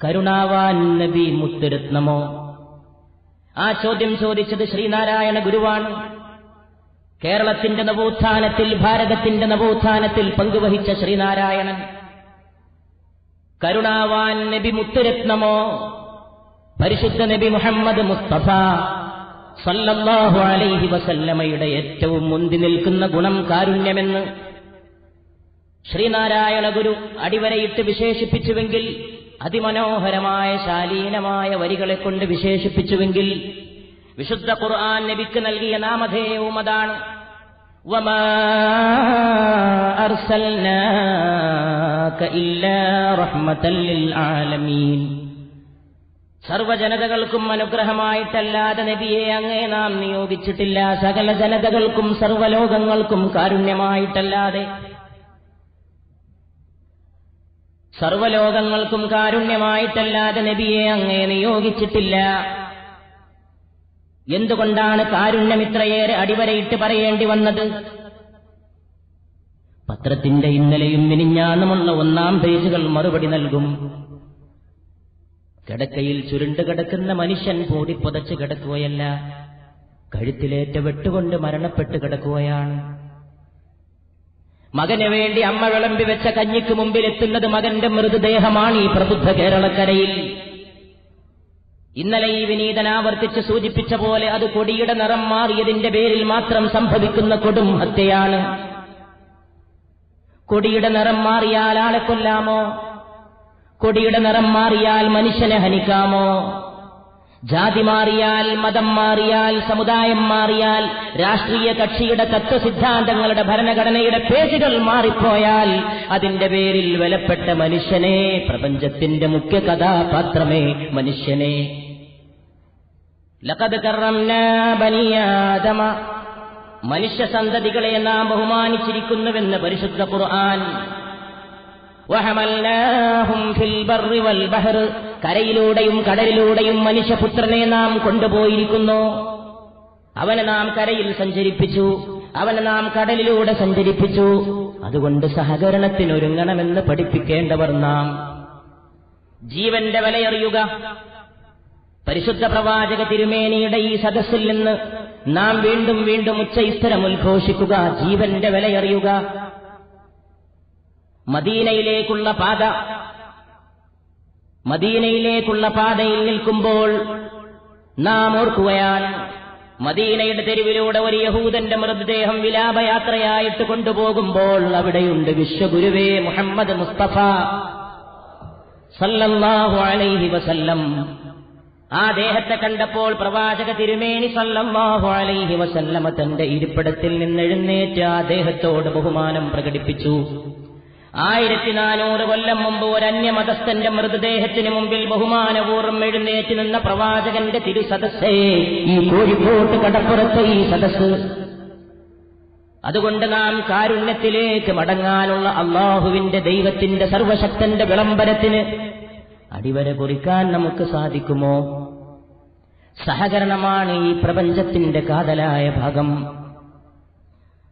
കരുണാവാൻ നബി മുത്തുരത്നമോ? ആ ചോദ്യം ചോദിച്ചത് ശ്രീനാരായണ ഗുരുവാണ്. കേരളത്തിന്റെ നവോത്ഥാനത്തിൽ, ഭാരതത്തിന്റെ നവോത്ഥാനത്തിൽ പങ്കുവഹിച്ച ശ്രീനാരായണൻ. കരുണാവാൻ നബി മുത്തുരത്നമോ? പരിശുദ്ധ നബി മുഹമ്മദ് മുസ്തഫ സല്ലല്ലാഹു അലൈഹി വസല്ലമയുടെ ഏറ്റവും മുന്തി നിൽക്കുന്ന ഗുണം കാരുണ്യമെന്ന് ശ്രീനാരായണ ഗുരു അടിവരയിട്ട് വിശേഷിപ്പിച്ചുവെങ്കിൽ, അതിമനോഹരമായ ശാലീനമായ വരികളെ കൊണ്ട് വിശേഷിപ്പിച്ചുവെങ്കിൽ, വിശുദ്ധ ഖുർആൻ നബിക്ക് നൽകിയ നാമധേയവും അതാണ്. വമാ അർസൽനാക ഇല്ലാ റഹ്മതൻ ലിൽ ആലമീൻ. സർവ്വജനതകൾക്കും അനുഗ്രഹമായിട്ടല്ലാതെ നബിയെ അങ്ങേ നാം നിയോഗിച്ചിട്ടില്ല. സകല ജനതകൾക്കും സർവ്വലോകങ്ങൾക്കും കാരുണ്യമായിട്ടല്ലാതെ, സർവ്വലോകങ്ങൾക്കും കാരുണ്യമായിട്ടല്ലാതെ നബിയെ അങ്ങേ നിയോഗിച്ചിട്ടില്ല. എന്തുകൊണ്ടാണ് കാരുണ്യം ഇത്രയേറെ അടിവരയിട്ട് പറയേണ്ടി വന്നത്? പത്രത്തിന്റെ ഇന്നലെയും മിനിഞ്ഞാന്നുമുള്ള 1-ാം പേജുകൾ മറുപടി നൽകും. കിടക്കയിൽ ചുരുണ്ടു കിടക്കുന്ന മനുഷ്യൻ കൂടി പുതച്ചു കിടക്കുകയല്ല, കഴുത്തിലേറ്റ വെട്ടുകൊണ്ട് മരണപ്പെട്ട് കിടക്കുകയാണ്. മകന് വേണ്ടി അമ്മ വിളമ്പി വെച്ച കഞ്ഞിക്ക് മുമ്പിൽ എത്തുന്നത് മകന്റെ മൃതദേഹമാണ് ഈ പ്രബുദ്ധ കേരളക്കരയിൽ. ഇന്നലെ ഈ വിനീതൻ ആവർത്തിച്ച് സൂചിപ്പിച്ച പോലെ അത് കൊടിയുടെ നിറം മാറിയതിന്റെ പേരിൽ മാത്രം സംഭവിക്കുന്ന കൊടും ഹത്യയാണ്. കൊടിയുടെ നിറം മാറിയാൽ ആളെ കൊല്ലാമോ? കൊടിയുടെ നിറം മാറിയാൽ മനുഷ്യനെ ഹനിക്കാമോ? ജാതി മാറിയാൽ, മതം മാറിയാൽ, സമുദായം മാറിയാൽ, രാഷ്ട്രീയ കക്ഷിയുടെ തത്വസിദ്ധാന്തങ്ങളുടെ, ഭരണഘടനയുടെ പേജുകൾ മാറിപ്പോയാൽ അതിന്റെ പേരിൽ വിലപ്പെട്ട മനുഷ്യനെ, പ്രപഞ്ചത്തിന്റെ മുഖ്യ കഥാപാത്രമേ മനുഷ്യനെ, ലഖദ് കറംനാ ബനീ ആദമ, മനുഷ്യ സന്തതികളെ നാം ബഹുമാനിച്ചിരിക്കുന്നുവെന്ന് പരിശുദ്ധ ഖുർആൻ. വഹമൽനാഹും ഫിൽ ബർറി വൽ ബഹർ, കരയിലൂടെയും കടലിലൂടെയും മനുഷ്യപുത്രനെ നാം കൊണ്ടുപോയിരിക്കുന്നു. അവനെ നാം കരയിൽ സഞ്ചരിപ്പിച്ചു, അവനെ നാം കടലിലൂടെ സഞ്ചരിപ്പിച്ചു. അതുകൊണ്ട് സഹകരണത്തിനൊരുങ്ങണമെന്ന് പഠിപ്പിക്കേണ്ടവർ നാം. ജീവന്റെ വിലയറിയുക. പരിശുദ്ധ പ്രവാചക തിരുമേനിയുടെ ഈ സദസ്സിൽ നിന്ന് നാം വീണ്ടും വീണ്ടും ഉച്ചസ്ഥലം ഉദ്ഘോഷിക്കുക, ജീവന്റെ വിലയറിയുക. മദീനയിലേക്കുള്ള പാത, മദീനയിലേക്കുള്ള പാതയിൽ നിൽക്കുമ്പോൾ നാം ഓർക്കുകയാണ്, മദീനയുടെ തെരുവിലൂടെ ഒരു യഹൂദന്റെ മൃതദേഹം വിലാപയാത്രയായിട്ട് കൊണ്ടുപോകുമ്പോൾ അവിടെയുണ്ട് വിശ്വഗുരുവേ മുഹമ്മദ് മുസ്തഫ സല്ലല്ലാഹു അലൈഹി വസല്ലം. ആ ദേഹത്തെ കണ്ടപ്പോൾ പ്രവാചക തിരുമേനി സല്ലല്ലാഹു അലൈഹി വസല്ലമ തന്റെ ഇരിപ്പിടത്തിൽ നിന്ന് എഴുന്നേറ്റ് ആ ദേഹത്തോട് ബഹുമാനം പ്രകടിപ്പിച്ചു. 1400 കൊല്ലം മുമ്പ് ഒരു അന്യമതസ്ഥന്റെ മൃതദേഹത്തിന് മുമ്പിൽ ബഹുമാനപൂർവ്വം എഴുന്നേറ്റ് നിന്ന പ്രവാചകന്റെ തിരുസദസ്സേ ഈ കോഴിക്കോട്ട് കടപ്പുറത്തെ ഈ സദസ്സ്. അതുകൊണ്ട് നാം കാരുണ്യത്തിലേക്ക് മടങ്ങാനുള്ള അള്ളാഹുവിന്റെ, ദൈവത്തിന്റെ, സർവശക്തന്റെ വിളംബരത്തിന് അടിവര കുറിക്കാൻ നമുക്ക് സാധിക്കുമോ? സഹകരണമാണ് ഈ പ്രപഞ്ചത്തിന്റെ കാതലായ ഭാഗം.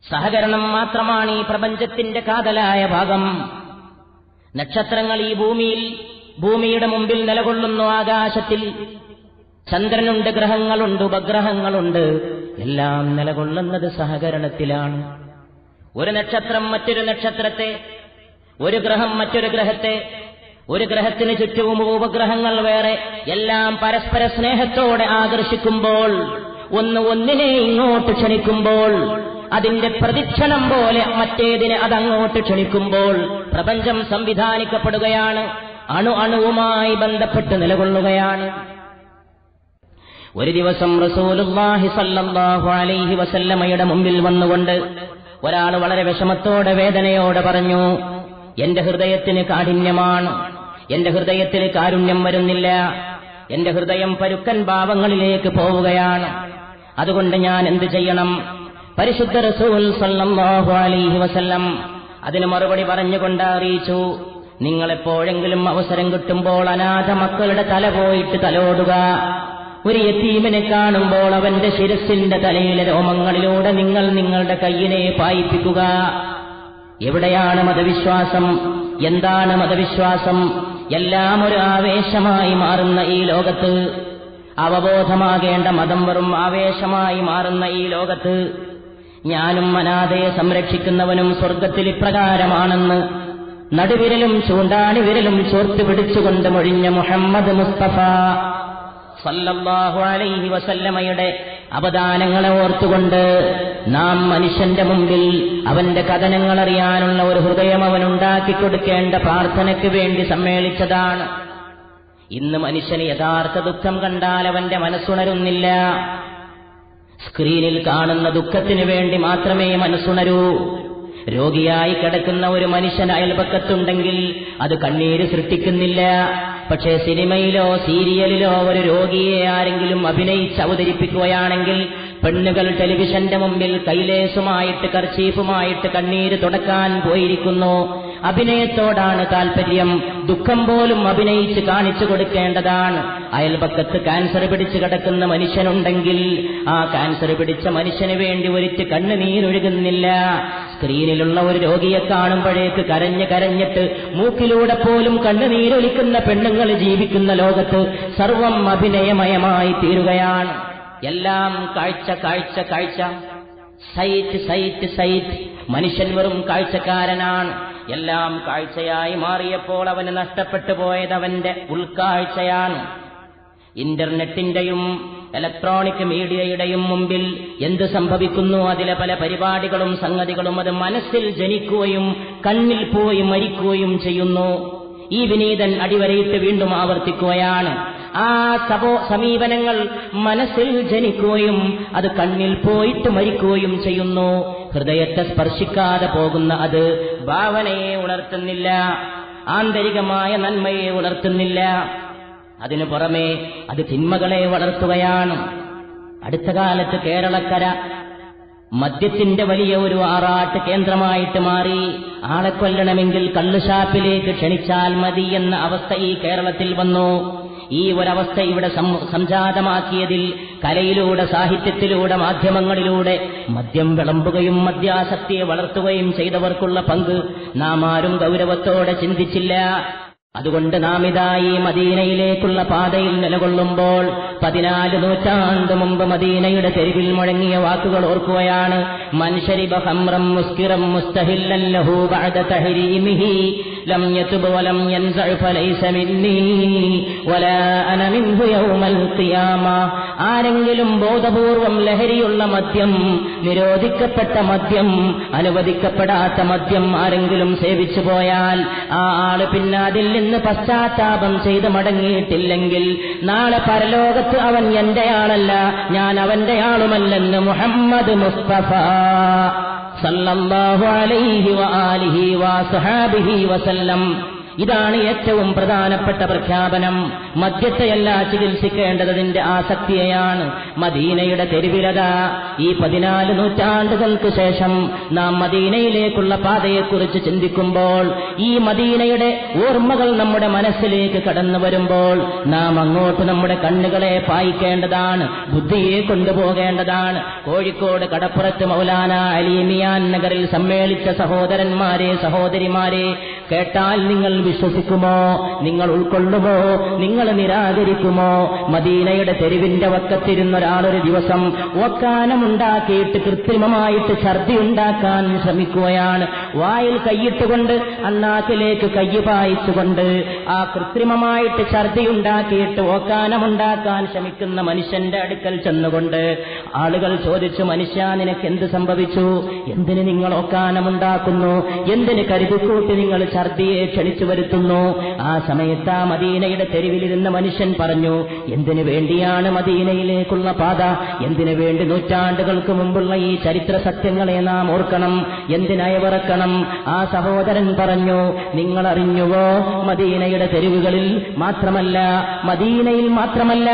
സഹകരണം മാത്രമാണ് ഈ പ്രപഞ്ചത്തിന്റെ കാതലായ ഭാഗം. നക്ഷത്രങ്ങൾ ഈ ഭൂമിയുടെ മുമ്പിൽ നിലകൊള്ളുന്നു. ആകാശത്തിൽ ചന്ദ്രനുണ്ട്, ഗ്രഹങ്ങളുണ്ട്, ഉപഗ്രഹങ്ങളുണ്ട്. എല്ലാം നിലകൊള്ളുന്നത് സഹകരണത്തിലാണ്. ഒരു നക്ഷത്രം മറ്റൊരു നക്ഷത്രത്തെ, ഒരു ഗ്രഹം മറ്റൊരു ഗ്രഹത്തെ, ഒരു ഗ്രഹത്തിന് ചുറ്റും ഉപഗ്രഹങ്ങൾ വേറെ, എല്ലാം പരസ്പര സ്നേഹത്തോടെ ആകർഷിക്കുമ്പോൾ, ഒന്നിനെ ഇങ്ങോട്ട് ക്ഷണിക്കുമ്പോൾ, അതിന്റെ പ്രതിക്ഷണം പോലെ മറ്റേതിനെ അതങ്ങോട്ട് ക്ഷണിക്കുമ്പോൾ പ്രപഞ്ചം സംവിധാനിക്കപ്പെടുകയാണ്, അണുവുമായി ബന്ധപ്പെട്ട് നിലകൊള്ളുകയാണ്. ഒരു ദിവസം റസൂലുള്ളാഹി സ്വല്ലല്ലാഹു അലൈഹി വസല്ലമയുടെ മുമ്പിൽ വന്നുകൊണ്ട് ഒരാൾ വളരെ വിഷമത്തോടെ, വേദനയോടെ പറഞ്ഞു, എന്റെ ഹൃദയത്തിന് കാഠിന്യമാണ്, എന്റെ ഹൃദയത്തിൽ കാരുണ്യം വരുന്നില്ല, എന്റെ ഹൃദയം പരുക്കൻ ഭാവങ്ങളിലേക്ക് പോവുകയാണ്, അതുകൊണ്ട് ഞാൻ എന്ത് ചെയ്യണം? പരിശുദ്ധ റസൂൽ സല്ലല്ലാഹു അലൈഹി വസല്ലം അതിന് മറുപടി പറഞ്ഞുകൊണ്ട് അറിയിച്ചു, നിങ്ങളെപ്പോഴെങ്കിലും അവസരം കിട്ടുമ്പോൾ അനാഥ മക്കളുടെ തല പോയിട്ട് തലോടുക. ഒരു യതീമിനെ കാണുമ്പോൾ അവന്റെ ശിരസിന്റെ തലയിലെ രോമങ്ങളിലൂടെ നിങ്ങൾ നിങ്ങളുടെ കയ്യിനെ പായിപ്പിക്കുക. എവിടെയാണ് മതവിശ്വാസം? എന്താണ് മതവിശ്വാസം? എല്ലാം ഒരു ആവേശമായി മാറുന്ന ഈ ലോകത്ത്, അവബോധമാകേണ്ട മതം വെറും ആവേശമായി മാറുന്ന ഈ ലോകത്ത്, ഞാനും അനാഥയെ സംരക്ഷിക്കുന്നവനും സ്വർഗത്തിൽ ഇപ്രകാരമാണെന്ന് നടുവിരലും ചൂണ്ടാണിവിരലും ചോർത്ത് പിടിച്ചുകൊണ്ട് മൊഴിഞ്ഞ മുഹമ്മദ് മുസ്തഫ സല്ലല്ലാഹു അലൈഹി വസല്ലമയുടെ അവദാനങ്ങളെ ഓർത്തുകൊണ്ട് നാം മനുഷ്യന്റെ മുമ്പിൽ അവന്റെ കഥനങ്ങൾ അറിയാനുള്ള ഒരു ഹൃദയം അവനുണ്ടാക്കി കൊടുക്കേണ്ട പ്രാർത്ഥനയ്ക്ക് വേണ്ടി സമ്മേളിച്ചതാണ്. ഇന്ന് മനുഷ്യന് യഥാർത്ഥ ദുഃഖം കണ്ടാൽ അവന്റെ മനസ്സുണരുന്നില്ല. സ്ക്രീനിൽ കാണുന്ന ദുഃഖത്തിനു വേണ്ടി മാത്രമേ മനസ്സുണരൂ. രോഗിയായി കിടക്കുന്ന ഒരു മനുഷ്യൻ അയൽപക്കത്തുണ്ടെങ്കിൽ അത് കണ്ണീര് സൃഷ്ടിക്കുന്നില്ല. പക്ഷേ സിനിമയിലോ സീരിയലിലോ ഒരു രോഗിയെ ആരെങ്കിലും അഭിനയിച്ച് അവതരിപ്പിക്കുകയാണെങ്കിൽ പെണ്ണുകൾ ടെലിവിഷന്റെ മുമ്പിൽ കൈലേസുമായിട്ട് കർച്ചീഫുമായിട്ട് കണ്ണീര് തുടക്കാൻ പോയിരിക്കുന്നു. അഭിനയത്തോടാണ് താൽപര്യം. ദുഃഖം പോലും അഭിനയിച്ച് കാണിച്ചു കൊടുക്കേണ്ടതാണ്. അയൽപക്കത്ത് ക്യാൻസർ പിടിച്ചു കിടക്കുന്ന മനുഷ്യനുണ്ടെങ്കിൽ ആ ക്യാൻസർ പിടിച്ച മനുഷ്യന് വേണ്ടി ഒരിറ്റ് കണ്ണുനീരൊഴുകുന്നില്ല. സ്ക്രീനിലുള്ള ഒരു രോഗിയെ കാണുമ്പോഴേക്ക് കരഞ്ഞിട്ട് മൂക്കിലൂടെ പോലും കണ്ണുനീരൊലിക്കുന്ന പെണ്ണുങ്ങൾ ജീവിക്കുന്ന ലോകത്ത് സർവം അഭിനയമയമായി തീരുകയാണ്. എല്ലാം കാഴ്ച കാഴ്ച കാഴ്ച, സൈറ്റ് സൈറ്റ് സൈറ്റ്. മനുഷ്യൻ വെറും കാഴ്ചക്കാരനാണ്. എല്ലാം കാഴ്ചയായി മാറിയപ്പോൾ അവന് നഷ്ടപ്പെട്ടു പോയത് അവന്റെ ഉൾക്കാഴ്ചയാണ്. ഇന്റർനെറ്റിന്റെയും ഇലക്ട്രോണിക് മീഡിയയുടെയും മുമ്പിൽ എന്ത് സംഭവിക്കുന്നു, അതിലെ പല പരിപാടികളും സംഗതികളും അത് മനസ്സിൽ ജനിക്കുകയും കണ്ണിൽ പോയി മരിക്കുകയും ചെയ്യുന്നു. ഈ വിനീതൻ അടിവരയിട്ട് വീണ്ടും ആവർത്തിക്കുകയാണ്. ആ സമീപനങ്ങൾ മനസ്സിൽ ജനിക്കുകയും അത് കണ്ണിൽ പോയിട്ട് മരിക്കുകയും ചെയ്യുന്നു. ഹൃദയത്തെ സ്പർശിക്കാതെ പോകുന്ന അത് ഭാവനയെ ഉണർത്തുന്നില്ല, ആന്തരികമായ നന്മയെ ഉണർത്തുന്നില്ല. അതിനു പുറമെ അത് തിന്മകളെ വളർത്തുകയാണ്. അടുത്ത കാലത്ത് കേരളക്കര മദ്യത്തിന്റെ വലിയ ഒരു ആറാട്ട് കേന്ദ്രമായിട്ട് മാറി. ആളെ കൊല്ലണമെങ്കിൽ കള്ളുഷാപ്പിലേക്ക് ക്ഷണിച്ചാൽ മതി എന്ന അവസ്ഥ ഈ കേരളത്തിൽ വന്നു. ഈ ഒരവസ്ഥ ഇവിടെ സംജാതമാക്കിയതിൽ കലയിലൂടെ, സാഹിത്യത്തിലൂടെ, മാധ്യമങ്ങളിലൂടെ മദ്യം വിളമ്പുകയും മദ്യാസക്തിയെ വളർത്തുകയും ചെയ്തവർക്കുള്ള പങ്ക് നാം ആരും ഗൗരവത്തോടെ ചിന്തിച്ചില്ല. അതുകൊണ്ട് നാം ഇതാ ഈ മദീനയിലേക്കുള്ള പാതയിൽ നിലകൊള്ളുമ്പോൾ 14 നൂറ്റാണ്ട് മുമ്പ് മദീനയുടെ തെരുവിൽ മുഴങ്ങിയ വാക്കുകൾ ഓർക്കുകയാണ്. മൻ ശരിബ ഖംറൻ മുസ്കിറൻ മുസ്തഹില്ലൻ ലഹു ബഅദ തഹരീമിഹി ലം യതുബ് വലം യൻസഅ ഫലൈസ മിന്നീ വലാ അന മിൻഹു യൗമൽ ഖിയാമ. ആരെങ്കിലും ബോധപൂർവം ലഹരിയുള്ള മദ്യം, നിരോധിക്കപ്പെട്ട മദ്യം, അനുവദിക്കപ്പെടാത്ത മദ്യം ആരെങ്കിലും സേവിച്ചു പോയാൽ ആ ആള് പിന്നെ അതിൽ നിന്ന് പശ്ചാത്താപം ചെയ്ത് മടങ്ങിയിട്ടില്ലെങ്കിൽ നാളെ പരലോകത്ത് അവൻ എന്റെ ആളല്ല, ഞാൻ അവന്റെ ആളുമല്ലെന്ന് മുഹമ്മദ് മുസ്തഫ സല്ലല്ലാഹു അലൈഹി വആലിഹി വസഹബിഹി വസല്ലം. ഇതാണ് ഏറ്റവും പ്രധാനപ്പെട്ട പ്രഖ്യാപനം. മദ്യത്തെയല്ല ചികിത്സിക്കേണ്ടത്, അതിന്റെ ആസക്തിയെയാണ്. മദീനയുടെ തെരുവിലത ഈ 14 നൂറ്റാണ്ടുകൾക്ക് ശേഷം നാം മദീനയിലേക്കുള്ള പാതയെക്കുറിച്ച് ചിന്തിക്കുമ്പോൾ, ഈ മദീനയുടെ ഓർമ്മകൾ നമ്മുടെ മനസ്സിലേക്ക് കടന്നു വരുമ്പോൾ നാം അങ്ങോട്ട് നമ്മുടെ കണ്ണുകളെ പായിക്കേണ്ടതാണ്, ബുദ്ധിയെ കൊണ്ടുപോകേണ്ടതാണ്. കോഴിക്കോട് കടപ്പുറത്ത് മൗലാന അലിമിയാൻ നഗറിൽ സമ്മേളിച്ച സഹോദരന്മാരെ, സഹോദരിമാരെ, കേട്ടാൽ നിങ്ങൾ വിശ്വസിക്കുമോ? നിങ്ങൾ ഉൾക്കൊള്ളുമോ? നിങ്ങൾ നിരാകരിക്കുമോ? മദീനയുടെ തെരുവിന്റെ വക്കത്തിരുന്ന ഒരാളൊരു ദിവസം ഒക്കാനമുണ്ടാക്കിയിട്ട് കൃത്രിമമായിട്ട് ഛർദി ഉണ്ടാക്കാൻ ശ്രമിക്കുകയാണ്. വായിൽ കൈയിട്ടുകൊണ്ട്, അണ്ണാക്കിലേക്ക് കയ്യ് പായിച്ചുകൊണ്ട് ആ കൃത്രിമമായിട്ട് ഛർദി ഉണ്ടാക്കിയിട്ട് ഓക്കാനമുണ്ടാക്കാൻ ശ്രമിക്കുന്ന മനുഷ്യന്റെ അടുക്കൽ ചെന്നുകൊണ്ട് ആളുകൾ ചോദിച്ചു, മനുഷ്യ നിനക്ക് എന്ത് സംഭവിച്ചു? എന്തിന് നിങ്ങൾ ഓക്കാനമുണ്ടാക്കുന്നു? എന്തിന് കരുതിക്കൂട്ടി നിങ്ങൾ ഛർദിയെ ക്ഷണിച്ചു വരുത്തുന്നു? ആ സമയത്ത് ആ മദീനയുടെ തെരുവിലിരുന്ന മനുഷ്യൻ പറഞ്ഞു, എന്തിനു വേണ്ടിയാണ് മദീനയിലേക്കുള്ള പാത? എന്തിനു വേണ്ടി നൂറ്റാണ്ടുകൾക്ക് മുമ്പുള്ള ഈ ചരിത്ര സത്യങ്ങളെ നാം ഓർക്കണം, എന്തിനയവിറക്കണം? ആ സഹോദരൻ പറഞ്ഞു, നിങ്ങൾ അറിഞ്ഞുവോ, മദീനയുടെ തെരുവുകളിൽ മാത്രമല്ല, മദീനയിൽ മാത്രമല്ല,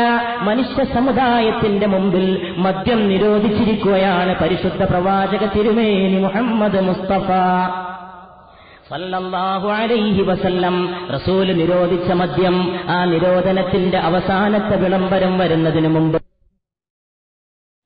മനുഷ്യ സമുദായത്തിന്റെ മുമ്പിൽ മദ്യം നിരോധിച്ചിരിക്കുകയാണ് പരിശുദ്ധ പ്രവാചക തിരുമേനി മുഹമ്മദ് മുസ്തഫ സല്ലല്ലാഹു അലൈഹി വസല്ലം. റസൂൽ നിരോധിച്ച മദ്യം, ആ നിരോധനത്തിന്റെ അവസാനത്തെ വിളംബരം വരുന്നതിന് മുമ്പ്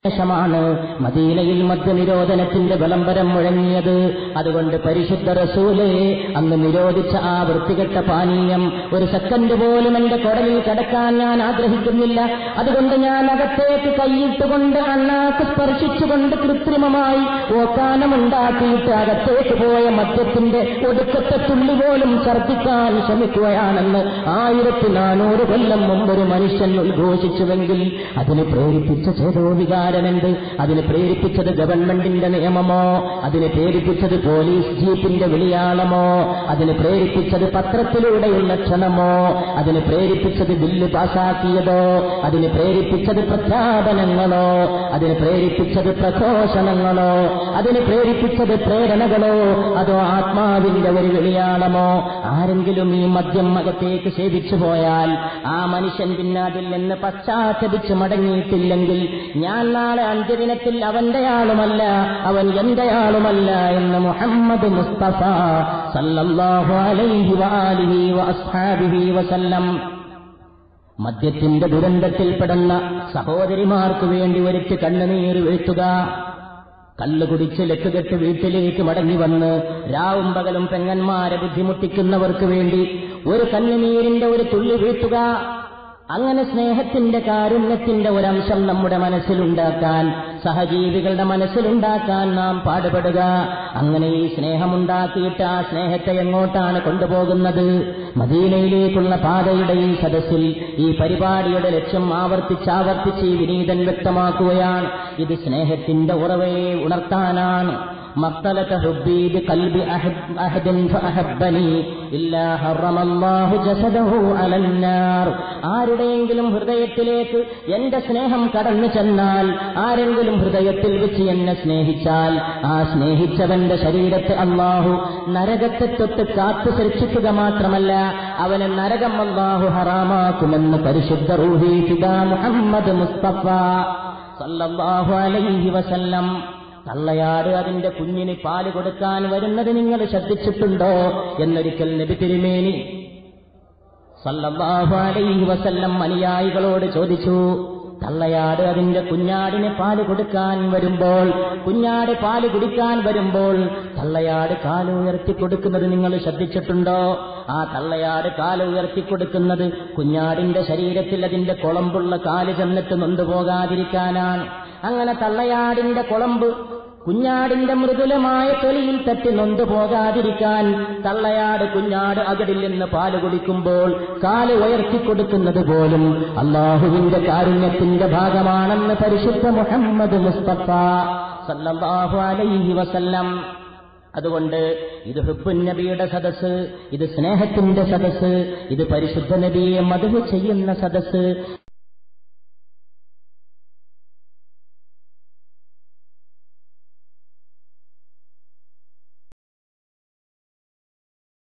ശേഷമാണ് മദീനയിൽ മദ്യനിരോധനത്തിന്റെ വിളംബരം മുഴങ്ങിയത്. അതുകൊണ്ട് പരിശുദ്ധ റസൂലേ അന്ന് നിരോധിച്ച ആ വൃത്തികെട്ട പാനീയം ഒരു സെക്കൻഡ് പോലും എന്റെ കുടലിൽ കിടക്കാൻ ഞാൻ ആഗ്രഹിക്കുന്നില്ല. അതുകൊണ്ട് ഞാൻ അകത്തേക്ക് കൈയിട്ടുകൊണ്ട് അണ്ണാക്ക് സ്പർശിച്ചുകൊണ്ട് കൃത്രിമമായി ഓക്കാനമുണ്ടാക്കിയിട്ട് അകത്തേക്ക് പോയ മദ്യത്തിന്റെ ഒടുക്കത്തെ തുള്ളി പോലും ഛർദ്ദിക്കാൻ ശ്രമിക്കുകയാണെന്ന് 1400 കൊല്ലം മുമ്പ് ഒരു മനുഷ്യൻ ഉദ്ഘോഷിച്ചുവെങ്കിൽ അതിന് പ്രേരിപ്പിച്ച ചേതോവികാരം എന്ത്? അതിന് പ്രേരിപ്പിച്ചത് ഗവൺമെന്റിന്റെ നിയമമോ? അതിന് പ്രേരിപ്പിച്ചത് പോലീസ് ജീപ്പിന്റെ വിളിയാളമോ? അതിന് പ്രേരിപ്പിച്ചത് പത്രത്തിലൂടെയുള്ള ക്ഷണമോ? അതിന് പ്രേരിപ്പിച്ചത് ബില്ല് പാസാക്കിയതോ? അതിന് പ്രേരിപ്പിച്ചത് പ്രഖ്യാപനങ്ങളോ? അതിന് പ്രേരിപ്പിച്ചത് പ്രഘോഷണങ്ങളോ? അതിന് പ്രേരിപ്പിച്ചത് പ്രേരണകളോ? അതോ ആത്മാവിന്റെ ഒരു വിളിയാളമോ? ആരെങ്കിലും ഈ മദ്യം അകത്തേക്ക് സേവിച്ചു പോയാൽ ആ മനുഷ്യൻ പിന്നെ അതിൽ നിന്ന് പശ്ചാത്തപിച്ച് മടങ്ങിയിട്ടില്ലെങ്കിൽ ഞാൻ നാളെ അന്ത്യദിനത്തിൽ അവന്റെയാളുമല്ല, അവൻ എന്റെയാളുമല്ല എന്ന് മുഹമ്മദ് മുസ്തഫ സല്ലല്ലാഹു അലൈഹി വആലിഹി വഅസ്ഹാബിഹി വസല്ലം. മദ്യത്തിന്റെ ദുരന്തത്തിൽപ്പെടുന്ന സഹോദരിമാർക്ക് വേണ്ടി ഒരിറ്റ് കണ്ണുനീർ വീഴ്ത്തുക. കള്ളു കുടിച്ച് ലക്കുകെട്ട് വീട്ടിലേക്ക് മടങ്ങി വന്ന് രാവും പകലും പെങ്ങന്മാരെ ബുദ്ധിമുട്ടിക്കുന്നവർക്ക് വേണ്ടി ഒരു കണ്ണുനീരിന്റെ ഒരു തുള്ളി വീഴ്ത്തുക. അങ്ങനെ സ്നേഹത്തിന്റെ കാരുണ്യത്തിന്റെ ഒരംശം നമ്മുടെ മനസ്സിലുണ്ടാക്കാൻ, സഹജീവികളുടെ മനസ്സിലുണ്ടാക്കാൻ നാം പാടുപെടുക. അങ്ങനെ ഈ സ്നേഹമുണ്ടാക്കിയിട്ട് ആ സ്നേഹത്തെ എങ്ങോട്ടാണ് കൊണ്ടുപോകുന്നത്? മദീനയിലേക്കുള്ള പാതയുടെ ഈ സദസ്സിൽ ഈ പരിപാടിയുടെ ലക്ഷ്യം ആവർത്തിച്ചാവർത്തിച്ച് ഈ വിനീതൻ വ്യക്തമാക്കുകയാണ്. ഇത് സ്നേഹത്തിന്റെ ഉറവയെ ഉണർത്താനാണ്. مقتلة حبي بقلب أحد فأحبني إلا حرم الله جسده على النار. ആരുടെയെങ്കിലും ഹൃദയത്തിലേക്ക് എന്റെ സ്നേഹം കടന്നു ചെന്നാൽ, ആരെങ്കിലും ഹൃദയത്തിൽ വെച്ച് എന്നെ സ്നേഹിച്ചാൽ, ആ സ്നേഹിച്ചവന്റെ ശരീരത്തെ അല്ലാഹു നരകത്തെ തൊട്ട് കാത്തു സൂക്ഷിക്കുക മാത്രമല്ല അവനെ നരകം അല്ലാഹു ഹറാമാക്കുമെന്ന് പരിശുദ്ധ റൂഹി ഫിദാ മുഹമ്മദ് മുസ്തഫ സല്ലല്ലാഹു അലൈഹി വസല്ലം. തള്ളയാട് അതിന്റെ കുഞ്ഞിന് പാല് കൊടുക്കാൻ വരുന്നത് നിങ്ങൾ ശ്രദ്ധിച്ചിട്ടുണ്ടോ എന്നൊരിക്കൽ നബി തിരുമേനി സല്ലല്ലാഹു അലൈഹി വസല്ലം അനുയായികളോട് ചോദിച്ചു. തള്ളയാട് അതിന്റെ കുഞ്ഞാടിന് പാല് കൊടുക്കാൻ വരുമ്പോൾ, കുഞ്ഞാട് പാല് കുടിക്കാൻ വരുമ്പോൾ തള്ളയാട് കാല് ഉയർത്തിക്കൊടുക്കുന്നത് നിങ്ങൾ ശ്രദ്ധിച്ചിട്ടുണ്ടോ? ആ തള്ളയാട് കാല് ഉയർത്തിക്കൊടുക്കുന്നത് കുഞ്ഞാടിന്റെ ശരീരത്തിൽ അതിന്റെ കുളമ്പുള്ള കാല് ചെന്നിട്ട് നൊന്തുപോകാതിരിക്കാനാണ്. അങ്ങനെ തള്ളയാടിന്റെ കുളമ്പ് കുഞ്ഞാടിന്റെ മൃദുലമായ തൊലിയിൽ തട്ടി നൊന്തുപോകാതിരിക്കാൻ തള്ളയാട് കുഞ്ഞാട് അകടിൽ നിന്ന് പാല് കുടിക്കുമ്പോൾ കാല് ഉയർത്തിക്കൊടുക്കുന്നത് പോലും അല്ലാഹുവിന്റെ കാരുണ്യത്തിന്റെ ഭാഗമാണെന്ന് പരിശുദ്ധ മുഹമ്മദ് മുസ്തഫ സല്ലല്ലാഹു അലൈഹി വസല്ലം. അതുകൊണ്ട് ഇത് ഹുബ്ബുൻ നബിയുടെ സദസ്സ്, ഇത് സ്നേഹത്തിന്റെ സദസ്സ്, ഇത് പരിശുദ്ധ നബിയെ മദ്ഹ് ചെയ്യുന്ന സദസ്സ്.